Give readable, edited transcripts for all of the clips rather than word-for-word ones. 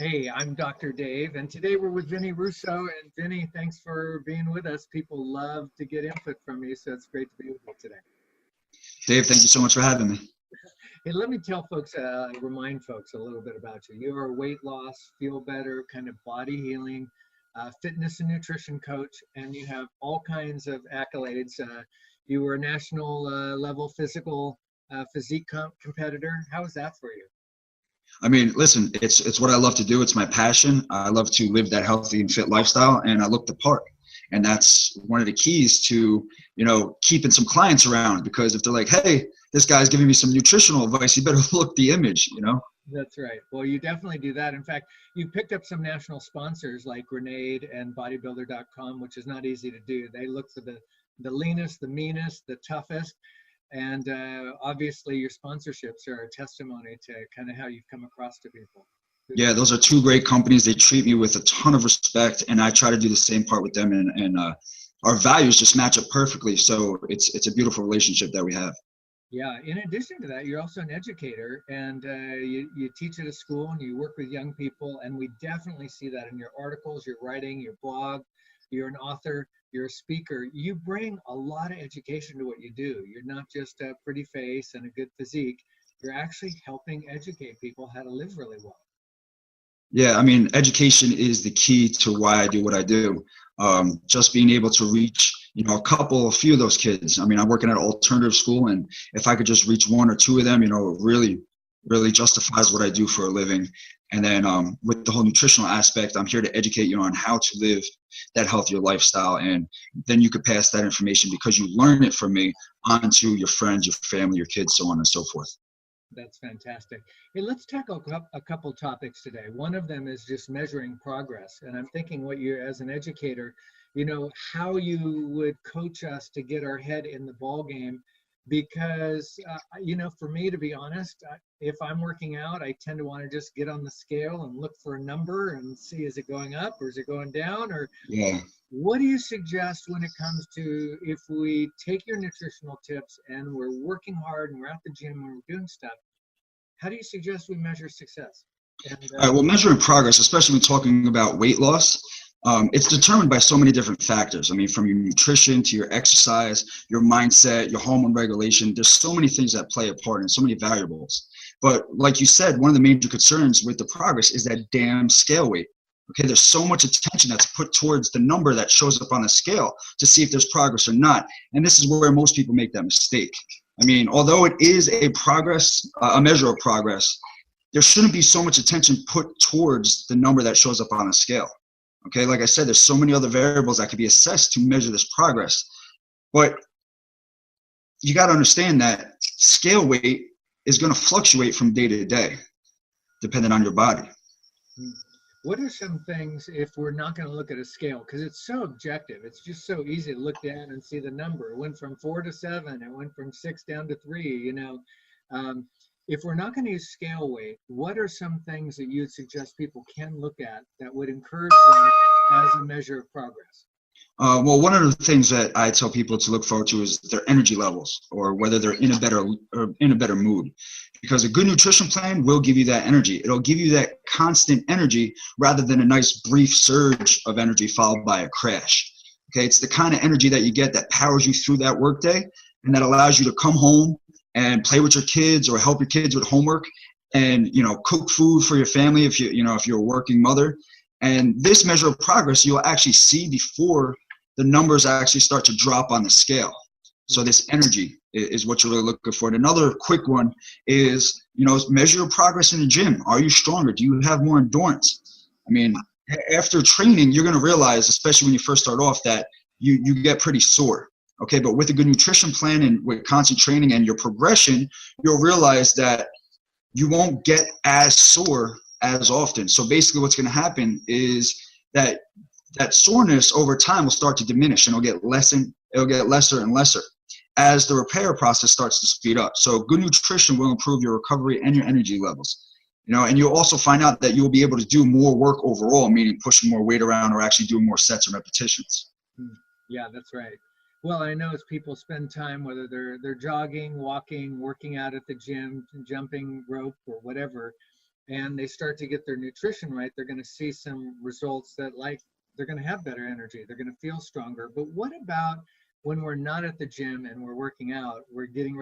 Hey, I'm Dr. Dave, and today we're with Vinny Russo. And Vinny, thanks for being with us. People love to get input from you, so it's great to be with you today. Dave, thank you so much for having me. Hey, let me tell folks, remind folks a little bit about you. You're a weight loss, feel better, kind of body healing, fitness and nutrition coach, and you have all kinds of accolades. You were a national level physical physique competitor. How was that for you? I mean, listen, it's what I love to do. It's my passion. I love to live that healthy and fit lifestyle, and I look the part. And that's one of the keys to, keeping some clients around, because if they're like, hey, this guy's giving me some nutritional advice, you better look the image. That's right. Well, you definitely do that. In fact, you picked up some national sponsors like Grenade and bodybuilder.com, which is not easy to do. They look for the leanest, the meanest, the toughest. And obviously your sponsorships are a testimony to kind of how you've come across to people. Yeah, those are two great companies. They treat me with a ton of respect, and I try to do the same part with them. And our values just match up perfectly. So it's a beautiful relationship that we have. Yeah. In addition to that, you're also an educator, and you teach at a school and you work with young people. And we definitely see that in your articles, your writing, your blog. You're an author, you're a speaker. You bring a lot of education to what you do. You're not just a pretty face and a good physique. You're actually helping educate people how to live really well. Yeah, I mean, education is the key to why I do what I do. Just being able to reach, a few of those kids. I mean, I'm working at an alternative school, and if I could just reach one or two of them, it really, really justifies what I do for a living. And then with the whole nutritional aspect, I'm here to educate you on how to live that healthier lifestyle. And then you could pass that information, because you learn it from me, onto your friends, your family, your kids, so on and so forth. That's fantastic. Hey, let's tackle a couple topics today. One of them is just measuring progress. And I'm thinking what you, as an educator, how you would coach us to get our head in the ball game. Because, for me, to be honest, if I'm working out, I tend to want to just get on the scale and look for a number and see, is it going up or is it going down? Or Yeah. what do you suggest when it comes to, if we take your nutritional tips and we're working hard and we're at the gym and we're doing stuff, how do you suggest we measure success? And All right, well, measuring progress, especially when talking about weight loss, it's determined by so many different factors. I mean, from your nutrition to your exercise, your mindset, your hormone regulation. There's so many things that play a part and so many variables. But like you said, one of the major concerns with the progress is that damn scale weight. Okay, there's so much attention that's put towards the number that shows up on the scale to see if there's progress or not. And this is where most people make that mistake. I mean, although it is a measure of progress, there shouldn't be so much attention put towards the number that shows up on a scale. Okay, like I said, there's so many other variables that could be assessed to measure this progress. But you got to understand that scale weight is going to fluctuate from day to day, depending on your body. what are some things, if we're not going to look at a scale, because it's so objective, it's just so easy to look down and see the number. It went from 4 to 7, it went from 6 down to 3, if we're not going to use scale weight, what are some things that you'd suggest people can look at that would encourage them as a measure of progress? Well, one of the things that I tell people to look forward to is their energy levels, or whether they're in a better mood. Because a good nutrition plan will give you that energy. It'll give you that constant energy rather than a nice brief surge of energy followed by a crash. Okay, it's the kind of energy that you get that powers you through that workday, and that allows you to come home and play with your kids or help your kids with homework, and cook food for your family if you're a working mother. And this measure of progress you'll actually see before the numbers actually start to drop on the scale. So this energy is what you're really looking for. And another quick one is, measure your progress in the gym. Are you stronger? Do you have more endurance? I mean, after training, you're going to realize, especially when you first start off, that you get pretty sore. Okay, but with a good nutrition plan and with constant training and your progression, you'll realize that you won't get as sore as often. So basically what's going to happen is that soreness over time will start to diminish, and it'll get lesser and lesser as the repair process starts to speed up. So good nutrition will improve your recovery and your energy levels. And you'll also find out that you'll be able to do more work overall, meaning pushing more weight around or actually doing more sets and repetitions. Yeah, that's right. Well, I know as people spend time, whether they're jogging, walking, working out at the gym, jumping rope or whatever, and they start to get their nutrition right, they're going to see some results that, like, they're going to have better energy, they're going to feel stronger. But what about when we're not at the gym and we're working out, we're getting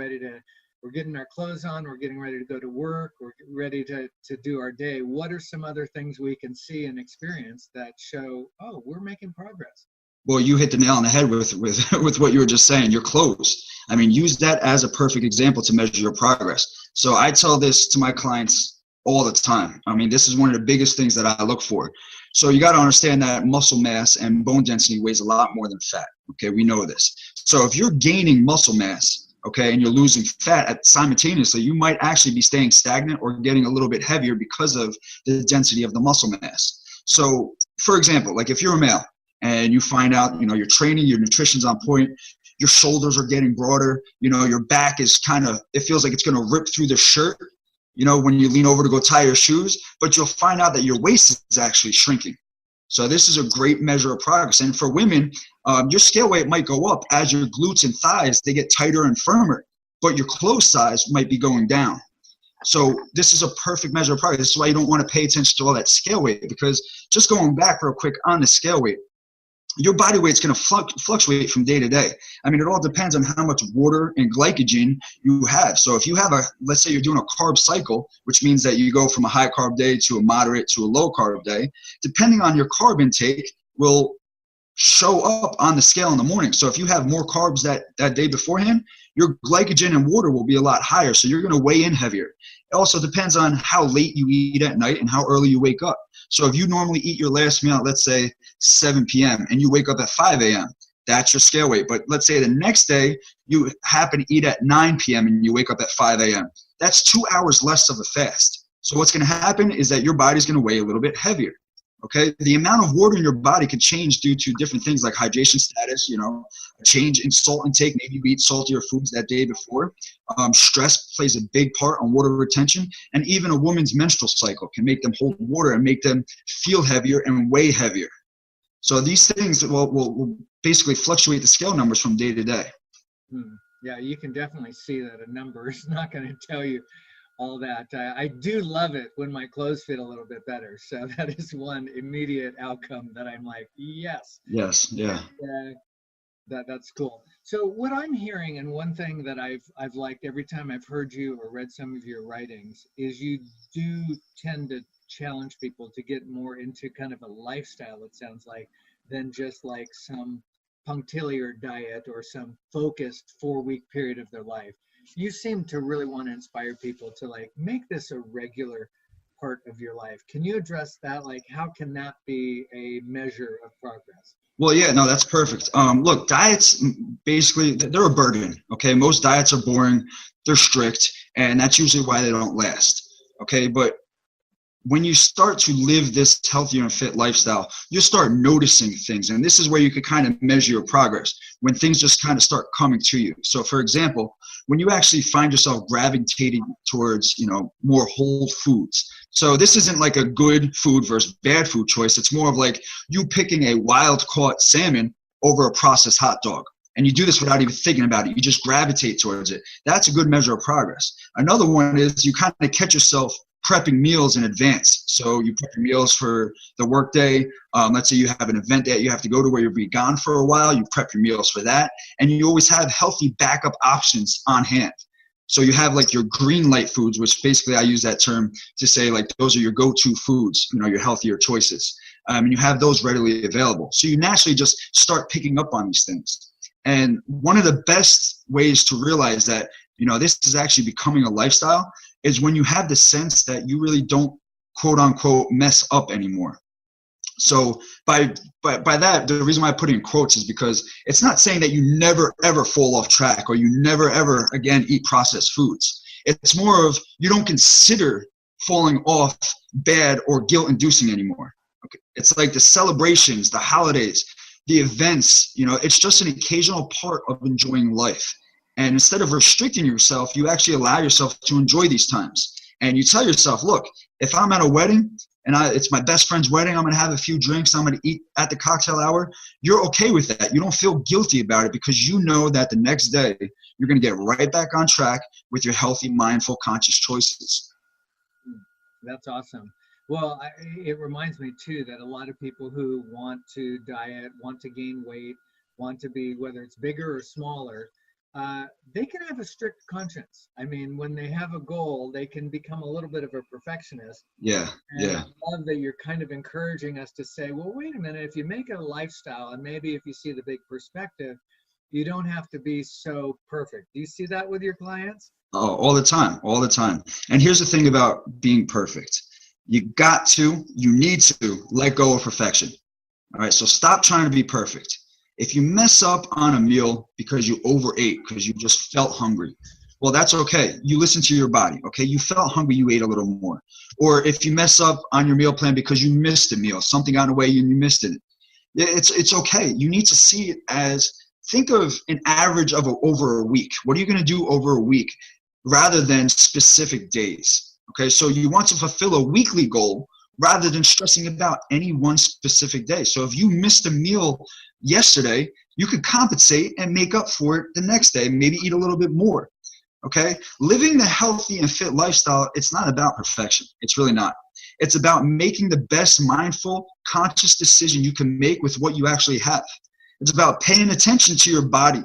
our clothes on, we're getting ready to go to work, we're ready to do our day? What are some other things we can see and experience that show, oh, we're making progress? Well, you hit the nail on the head with with what you were just saying. Your clothes. I mean, use that as a perfect example to measure your progress. So I tell this to my clients all the time. I mean, this is one of the biggest things that I look for. So you got to understand that muscle mass and bone density weighs a lot more than fat. Okay, we know this. So if you're gaining muscle mass, okay, and you're losing fat simultaneously, you might actually be staying stagnant or getting a little bit heavier because of the density of the muscle mass. So, for example, like if you're a male, and you find out, you're training, your nutrition's on point, your shoulders are getting broader, your back is it feels like it's going to rip through the shirt, when you lean over to go tie your shoes, but you'll find out that your waist is actually shrinking. So this is a great measure of progress. And for women, your scale weight might go up as your glutes and thighs, they get tighter and firmer, but your clothes size might be going down. So this is a perfect measure of progress. This is why you don't want to pay attention to all that scale weight, because just going back real quick on the scale weight, your body weight's going to fluctuate from day to day. I mean, it all depends on how much water and glycogen you have. So if you have let's say you're doing a carb cycle, which means that you go from a high carb day to a moderate to a low carb day, depending on your carb intake will show up on the scale in the morning. So if you have more carbs that day beforehand, your glycogen and water will be a lot higher. So you're going to weigh in heavier. It also depends on how late you eat at night and how early you wake up. So if you normally eat your last meal at, let's say, 7 p.m. and you wake up at 5 a.m., that's your scale weight. But let's say the next day you happen to eat at 9 p.m. and you wake up at 5 a.m. That's 2 hours less of a fast. So what's going to happen is that your body's going to weigh a little bit heavier. Okay, the amount of water in your body could change due to different things like hydration status, a change in salt intake. Maybe you eat saltier foods that day before. Stress plays a big part on water retention, and even a woman's menstrual cycle can make them hold water and make them feel heavier and weigh heavier. So these things will basically fluctuate the scale numbers from day to day. Yeah, you can definitely see that a number is not going to tell you all that. I do love it when my clothes fit a little bit better. So that is one immediate outcome that I'm like, yes. Yes, yeah. That's cool. So what I'm hearing, and one thing that I've liked every time I've heard you or read some of your writings, is you do tend to challenge people to get more into kind of a lifestyle, it sounds like, than just like some punctiliar diet or some focused 4-week period of their life. You seem to really want to inspire people to like make this a regular part of your life. Can you address that? Like, how can that be a measure of progress? Well, yeah, no, that's perfect. Look, diets, basically, they're a burden, okay? Most diets are boring, they're strict, and that's usually why they don't last, okay? But when you start to live this healthier and fit lifestyle, you'll start noticing things. And this is where you could kind of measure your progress, when things just kind of start coming to you. So for example, when you actually find yourself gravitating towards, more whole foods. So this isn't like a good food versus bad food choice. It's more of like you picking a wild caught salmon over a processed hot dog. And you do this without even thinking about it. You just gravitate towards it. That's a good measure of progress. Another one is you kind of catch yourself prepping meals in advance. So you prep your meals for the workday. Let's say you have an event that you have to go to where you'll be gone for a while. You prep your meals for that. And you always have healthy backup options on hand. So you have like your green light foods, which basically I use that term to say like those are your go-to foods, your healthier choices. And you have those readily available. So you naturally just start picking up on these things. And one of the best ways to realize that, this is actually becoming a lifestyle is when you have the sense that you really don't, quote unquote, mess up anymore. So by that, the reason why I put it in quotes is because it's not saying that you never, ever fall off track or you never, ever again eat processed foods. It's more of you don't consider falling off bad or guilt-inducing anymore. Okay. It's like the celebrations, the holidays, the events, it's just an occasional part of enjoying life. And instead of restricting yourself, you actually allow yourself to enjoy these times. And you tell yourself, look, if I'm at a wedding and it's my best friend's wedding, I'm going to have a few drinks, I'm going to eat at the cocktail hour. You're okay with that. You don't feel guilty about it because you know that the next day you're going to get right back on track with your healthy, mindful, conscious choices. That's awesome. Well, it reminds me too that a lot of people who want to diet, want to gain weight, want to be, whether it's bigger or smaller, they can have a strict conscience. I mean, when they have a goal, they can become a little bit of a perfectionist. Yeah, And I yeah. love that you're kind of encouraging us to say, well, wait a minute, if you make it a lifestyle, and maybe if you see the big perspective, you don't have to be so perfect. Do you see that with your clients? Oh, all the time, all the time. And here's the thing about being perfect. You need to let go of perfection. All right, so stop trying to be perfect. If you mess up on a meal because you overate, because you just felt hungry, well, that's okay. You listen to your body, okay? You felt hungry, you ate a little more. Or if you mess up on your meal plan because you missed a meal, something got in the way and you missed it, it's okay. You need to see it as, think of an average of over a week. What are you going to do over a week rather than specific days? Okay, so you want to fulfill a weekly goal rather than stressing about any one specific day. So if you missed a meal yesterday, you could compensate and make up for it the next day, maybe eat a little bit more. Okay, living the healthy and fit lifestyle, it's not about perfection. It's really not. It's about making the best mindful, conscious decision you can make with what you actually have. It's about paying attention to your body,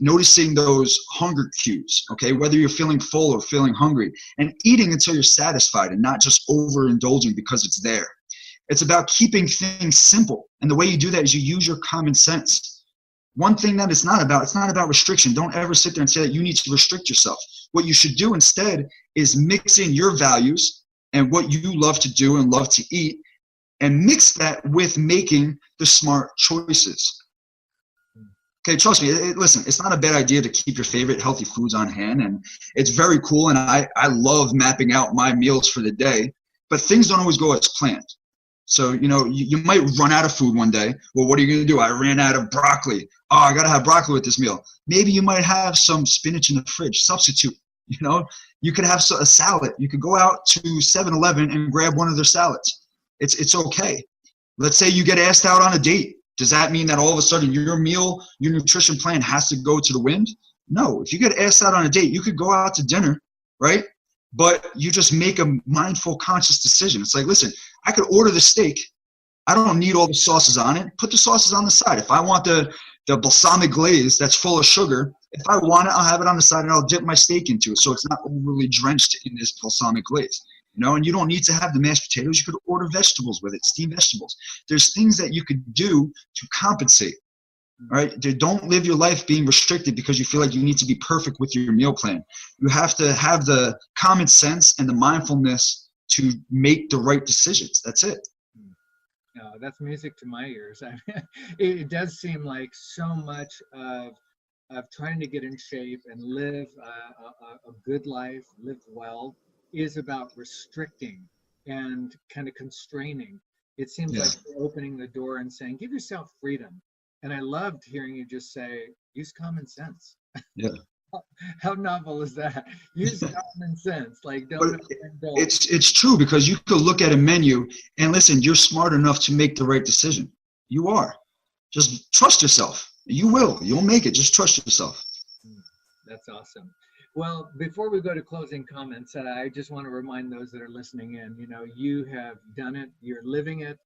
noticing those hunger cues, okay, whether you're feeling full or feeling hungry, and eating until you're satisfied and not just overindulging because it's there. It's about keeping things simple. And the way you do that is you use your common sense. One thing that it's not about restriction. Don't ever sit there and say that you need to restrict yourself. What you should do instead is mix in your values and what you love to do and love to eat, and mix that with making the smart choices. Okay, trust me, listen, it's not a bad idea to keep your favorite healthy foods on hand, and it's very cool, and I love mapping out my meals for the day, but things don't always go as planned. So, you might run out of food one day. Well, what are you going to do? I ran out of broccoli. Oh, I got to have broccoli with this meal. Maybe you might have some spinach in the fridge. Substitute, You could have a salad. You could go out to 7-Eleven and grab one of their salads. It's okay. Let's say you get asked out on a date. Does that mean that all of a sudden your nutrition plan has to go to the wind? No. If you get asked out on a date, you could go out to dinner, right? But you just make a mindful, conscious decision. It's like, listen, I could order the steak. I don't need all the sauces on it. Put the sauces on the side. If I want the balsamic glaze that's full of sugar, if I want it, I'll have it on the side and I'll dip my steak into it so it's not overly drenched in this balsamic glaze. And you don't need to have the mashed potatoes. You could order vegetables with it, steamed vegetables. There's things that you could do to compensate. All right. Don't live your life being restricted because you feel like you need to be perfect with your meal plan. You have to have the common sense and the mindfulness to make the right decisions. That's it. No, that's music to my ears. It does seem like so much of trying to get in shape and live a good life, live well, is about restricting and kind of constraining. It seems Yeah. like you're opening the door and saying, give yourself freedom. And I loved hearing you just say, use common sense. Yeah. How novel is that? Use common sense. Like, But don't. it's true, because you could look at a menu and listen, you're smart enough to make the right decision. You are. Just trust yourself. You'll make it. Just trust yourself. That's awesome. Well, before we go to closing comments, I just want to remind those that are listening in, you have done it, you're living it.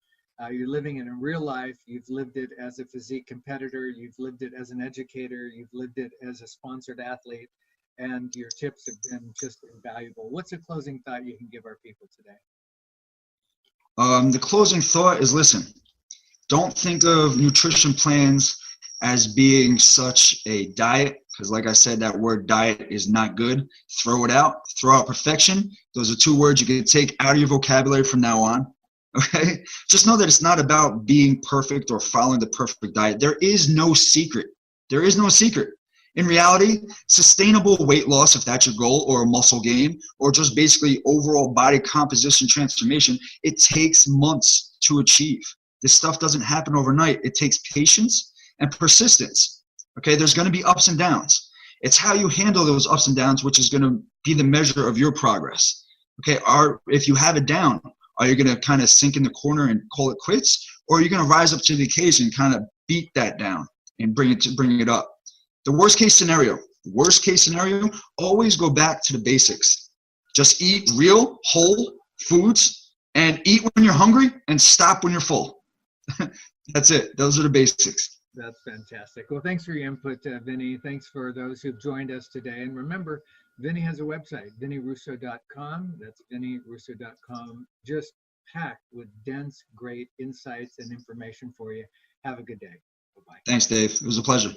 You're living it in real life. You've lived it as a physique competitor. You've lived it as an educator. You've lived it as a sponsored athlete. And your tips have been just invaluable. What's a closing thought you can give our people today? The closing thought is, listen, don't think of nutrition plans as being such a diet, because like I said, that word diet is not good. Throw it out. Throw out perfection. Those are two words you can take out of your vocabulary from now on. Okay, just know that it's not about being perfect or following the perfect diet. There is no secret. There is no secret. In reality, sustainable weight loss, if that's your goal, or a muscle gain, or just basically overall body composition transformation, it takes months to achieve. This stuff doesn't happen overnight. It takes patience and persistence. Okay, there's going to be ups and downs. It's how you handle those ups and downs which is going to be the measure of your progress. Okay, if you have it down, are you going to kind of sink in the corner and call it quits? Or are you going to rise up to the occasion and kind of beat that down and bring it up? The worst case scenario, always go back to the basics. Just eat real, whole, foods, and eat when you're hungry and stop when you're full. That's it. Those are the basics. That's fantastic. Well, thanks for your input, Vinny. Thanks for those who've joined us today. And remember, Vinny has a website, vinnyrusso.com. That's vinnyrusso.com. Just packed with dense, great insights and information for you. Have a good day. Bye-bye. Thanks, Dave. It was a pleasure.